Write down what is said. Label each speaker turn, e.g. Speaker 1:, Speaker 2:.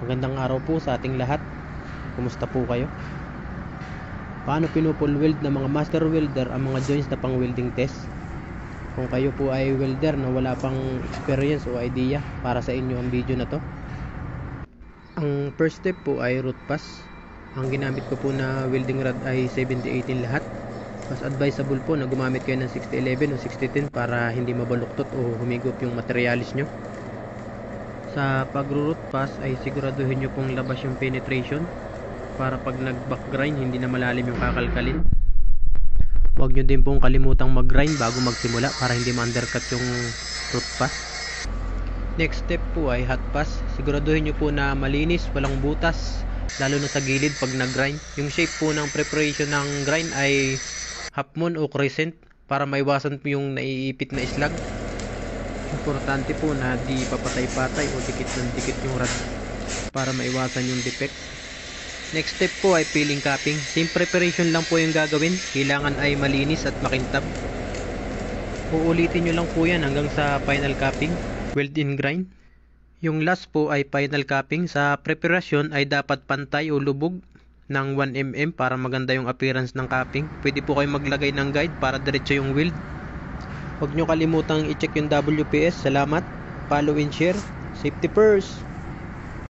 Speaker 1: Magandang araw po sa ating lahat. Kumusta po kayo? Paano pinupull weld ng mga master welder ang mga joints na pang welding test? Kung kayo po ay welder na wala pang experience o idea, para sa inyo ang video na to. Ang first step po ay root pass. Ang ginamit ko po na welding rod ay 70-18 lahat. Mas advisable po na gumamit kayo ng 60-11 o 60-10 para hindi mabaluktot o humigop yung materialis nyo. Sa pag-root pass ay siguraduhin nyo pong labas yung penetration para pag nag-back grind hindi na malalim yung kakalkalin. Huwag nyo din pong kalimutang mag-grind bago magsimula para hindi ma-undercut yung root pass. Next step po ay hot pass. Siguraduhin nyo po na malinis, walang butas, lalo na sa gilid pag nag-grind. Yung shape po ng preparation ng grind ay half moon o crescent para maiwasan po yung naiipit na slag. Importante po na di papatay-patay o dikit ng dikit yung rod para maiwasan yung defect. Next step po ay peeling capping. Same preparation lang po yung gagawin. Kailangan ay malinis at makintab. Uulitin nyo lang po yan hanggang sa final capping, weld in grind. Yung last po ay final capping. Sa preparasyon ay dapat pantay o lubog ng 1mm para maganda yung appearance ng capping. Pwede po kayo maglagay ng guide para diretso yung weld. Huwag nyo kalimutang i-check yung WPS. Salamat. Follow and share. Safety first.